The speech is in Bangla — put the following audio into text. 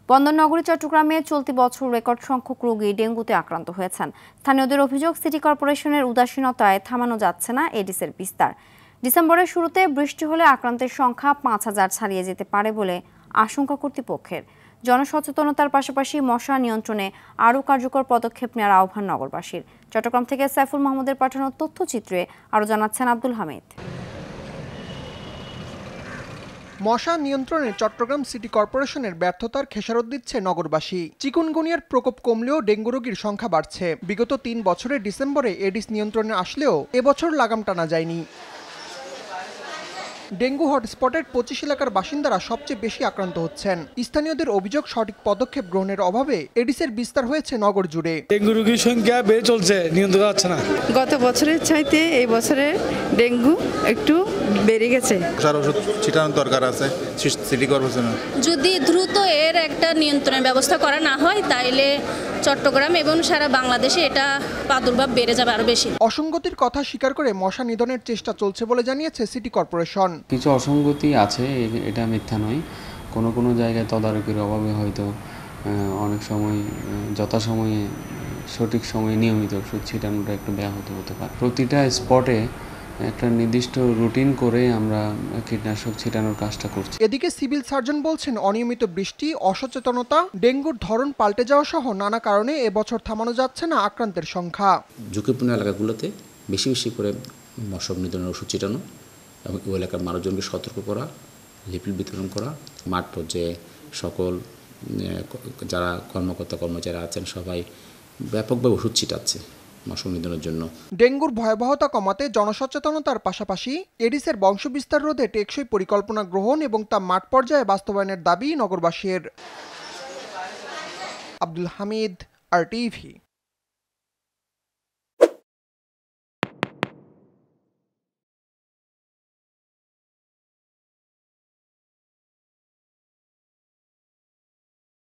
বন্দরনগরী চট্টগ্রামে চলতি বছর রেকর্ড সংখ্যক রোগী ডেঙ্গুতে আক্রান্ত হয়েছেন। স্থানীয়দের অভিযোগ, সিটি কর্পোরেশনের উদাসীনতায় থামানো যাচ্ছে না এডিসের বিস্তার। ডিসেম্বরের শুরুতে বৃষ্টি হলে আক্রান্তের সংখ্যা ৫,০০০ ছাড়িয়ে যেতে পারে বলে আশঙ্কা কর্তৃপক্ষের। জনসচেতনতার পাশাপাশি মশা নিয়ন্ত্রণে আরও কার্যকর পদক্ষেপ নেওয়ার আহ্বান নগরবাসীর। চট্টগ্রাম থেকে সাইফুল মাহমুদের পাঠানো তথ্যচিত্রে আরও জানাচ্ছেন আব্দুল হামিদ। মশা নিয়ন্ত্রণে চট্টগ্রাম সিটি কর্পোরেশনের ব্যর্থতার খেসারত দিচ্ছে নগরবাসী। চিকুনগুনিয়ার প্রকোপ কমলেও ডেঙ্গু রোগীর সংখ্যা বাড়ছে। বিগত ৩ বছরের ডিসেম্বরে এডিস নিয়ন্ত্রণে আসলেও এবছর লাগাম টানা যায়নি। ডেঙ্গু হটস্পটের ২৫ এলাকার বাসিন্দারা সবচেয়ে বেশি আক্রান্ত হচ্ছেন। স্থানীয়দের অভিযোগ, সঠিক পদক্ষেপ গ্রহণের অভাবে এডিসের বিস্তার হয়েছে নগর জুড়ে। ডেঙ্গু রোগীর সংখ্যা বেড়ে চলছে, নিয়ন্ত্রণ হচ্ছে না। গত বছরের চাইতে এই বছরে ডেঙ্গু একটু বেড়ে গেছে। ওষুধ ছিটানোর দরকার আছে সিটি কর্পোরেশনের। যদি দ্রুত এর একটা নিয়ন্ত্রণের ব্যবস্থা করা না হয় তাইলে চট্টগ্রাম এবং সারা বাংলাদেশে এটা প্রাদুর্ভাব বেড়ে যাবে আরো বেশি। অসঙ্গতির কথা স্বীকার করে মশা নিধনের চেষ্টা চলছে বলে জানিয়েছে সিটি কর্পোরেশন। কিছু অসঙ্গতি আছে, এটা মিথ্যা নয়। কোনো জায়গায় তদারকির অভাবে হয়তো অনেক সময় যথাসময়ে সঠিক সময়ে নিয়মিত ওষুধ ছিটানোটা একটু ব্যাহত হতে পারে। প্রতিটা স্পটে একটা নির্দিষ্ট রুটিন করে আমরা কীটনাশক ছিটানোর কাজটা করছি। এদিকে সিভিল সার্জন বলছেন, অনিয়মিত বৃষ্টি, অসচেতনতা, ডেঙ্গুর ধরন পাল্টে যাওয়া সহ নানা কারণে এবছর থামানো যাচ্ছে না আক্রান্তের সংখ্যা। ঝুঁকিপূর্ণ এলাকাগুলোতে বেশি বেশি করে মশা নিধনের ওষুধ ছিটানো এবং ওই এলাকার মানুষজনকে সতর্ক করা, লিফলেট বিতরণ করা, মাঠ পর্যায়ে সকল যারা কর্মচারী আছেন সবাই ব্যাপকভাবে ওষুধ ছিটাচ্ছে মশা নিধনের জন্য। ডেঙ্গুর ভয়াবহতা কমাতে জনসচেতনতার পাশাপাশি এডিসের বংশবিস্তার রোধে টেকসই পরিকল্পনা গ্রহণ এবং তা মাঠ পর্যায়ে বাস্তবায়নের দাবি নগরবাসীর। আব্দুল হামিদ, RTV।